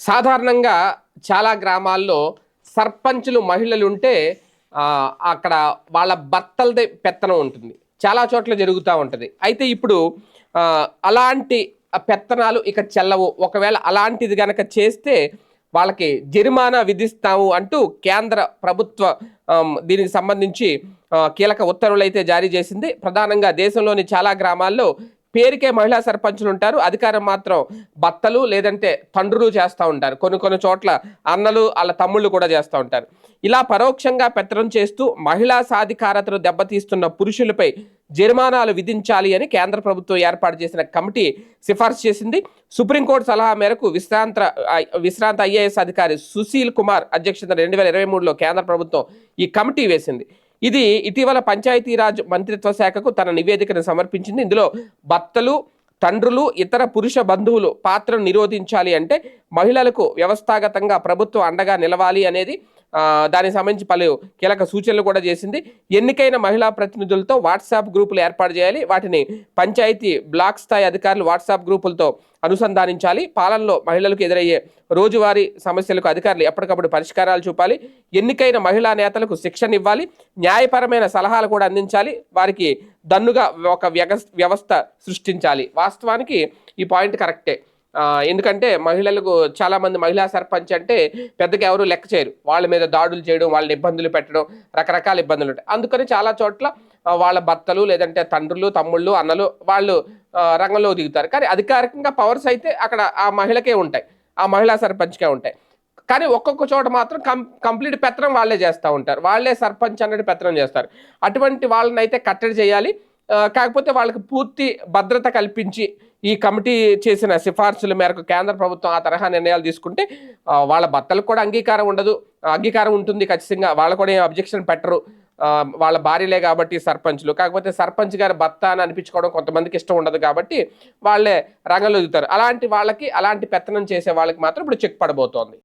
సాధారణంగా చాలా గ్రామాల్లో సర్పంచులు మహిళలుంటే అక్కడ వాళ్ళ భర్తలదే పెత్తనం ఉంటుంది. చాలా చోట్ల జరుగుతూ ఉంటుంది. అయితే ఇప్పుడు అలాంటి పెత్తనాలు ఇక చెల్లవు. ఒకవేళ అలాంటిది గనక చేస్తే వాళ్ళకి జరిమానా విధిస్తాము అంటూ కేంద్ర ప్రభుత్వ దీనికి సంబంధించి కీలక ఉత్తర్వులైతే జారీ చేసింది. ప్రధానంగా దేశంలోని చాలా గ్రామాల్లో పేరుకే మహిళా సర్పంచులు ఉంటారు. అధికారం మాత్రం భర్తలు లేదంటే తండ్రులు చేస్తూ ఉంటారు. కొన్ని చోట్ల అన్నలు వాళ్ళ తమ్ముళ్ళు కూడా చేస్తూ ఉంటారు. ఇలా పరోక్షంగా పెత్తనం చేస్తూ మహిళా సాధికారతను దెబ్బతీస్తున్న పురుషులపై జరిమానాలు విధించాలి అని కేంద్ర ప్రభుత్వం ఏర్పాటు చేసిన కమిటీ సిఫార్సు చేసింది. సుప్రీంకోర్టు సలహా మేరకు విశ్రాంత ఐఏఎస్ అధికారి సుశీల్ కుమార్ అధ్యక్షతన 2023లో కేంద్ర ప్రభుత్వం ఈ కమిటీ వేసింది. ఇది ఇటీవల పంచాయతీరాజ్ మంత్రిత్వ శాఖకు తన నివేదికను సమర్పించింది. ఇందులో భర్తలు, తండ్రులు, ఇతర పురుష బంధువులు పాత్రను నిరోధించాలి అంటే మహిళలకు వ్యవస్థాగతంగా ప్రభుత్వం అండగా నిలవాలి అనేది దానికి సంబంధించి పలు కీలక సూచనలు కూడా చేసింది. ఎన్నికైన మహిళా ప్రతినిధులతో వాట్సాప్ గ్రూపులు ఏర్పాటు చేయాలి. వాటిని పంచాయతీ బ్లాక్ స్థాయి అధికారులు వాట్సాప్ గ్రూపులతో అనుసంధానించాలి. పాలనలో మహిళలకు ఎదురయ్యే రోజువారీ సమస్యలకు అధికారులు ఎప్పటికప్పుడు పరిష్కారాలు చూపాలి. ఎన్నికైన మహిళా నేతలకు శిక్షణ ఇవ్వాలి. న్యాయపరమైన సలహాలు కూడా అందించాలి. వారికి దన్నుగా ఒక వ్యవస్థ సృష్టించాలి. వాస్తవానికి ఈ పాయింట్ కరెక్టే. ఎందుకంటే మహిళలకు చాలామంది మహిళా సర్పంచ్ అంటే పెద్దగా ఎవరు లెక్క చేయరు. వాళ్ళ మీద దాడులు చేయడం, వాళ్ళని ఇబ్బందులు పెట్టడం, రకరకాల ఇబ్బందులు ఉంటాయి. అందుకని చాలా చోట్ల వాళ్ళ భర్తలు లేదంటే తండ్రులు, తమ్ముళ్ళు, అన్నలు వాళ్ళు రంగంలో దిగుతారు. కానీ అధికారికంగా పవర్స్ అయితే అక్కడ ఆ మహిళకే ఉంటాయి, ఆ మహిళా సర్పంచ్కే ఉంటాయి. కానీ ఒక్కొక్క చోట మాత్రం కంప్లీట్ పెత్తనం వాళ్ళే చేస్తూ ఉంటారు. వాళ్ళే సర్పంచ్ అన్నట్టు పెత్తనం చేస్తారు. అటువంటి వాళ్ళని అయితే కట్టడి చేయాలి. కాకపోతే వాళ్ళకి పూర్తి భద్రత కల్పించి ఈ కమిటీ చేసిన సిఫార్సుల మేరకు కేంద్ర ప్రభుత్వం ఆ తరహా నిర్ణయాలు తీసుకుంటే వాళ్ళ భర్తలకు కూడా అంగీకారం ఉంటుంది ఖచ్చితంగా. వాళ్ళు కూడా ఏం అబ్జెక్షన్ పెట్టరు. వాళ్ళ భార్యలే కాబట్టి సర్పంచ్లు. కాకపోతే సర్పంచ్ గారి భర్త అని అనిపించుకోవడం కొంతమందికి ఇష్టం ఉండదు కాబట్టి వాళ్ళే రంగంలో దిగుతారు. అలాంటి వాళ్ళకి, అలాంటి పెత్తనం చేసే వాళ్ళకి మాత్రం ఇప్పుడు చెక్ పడబోతోంది.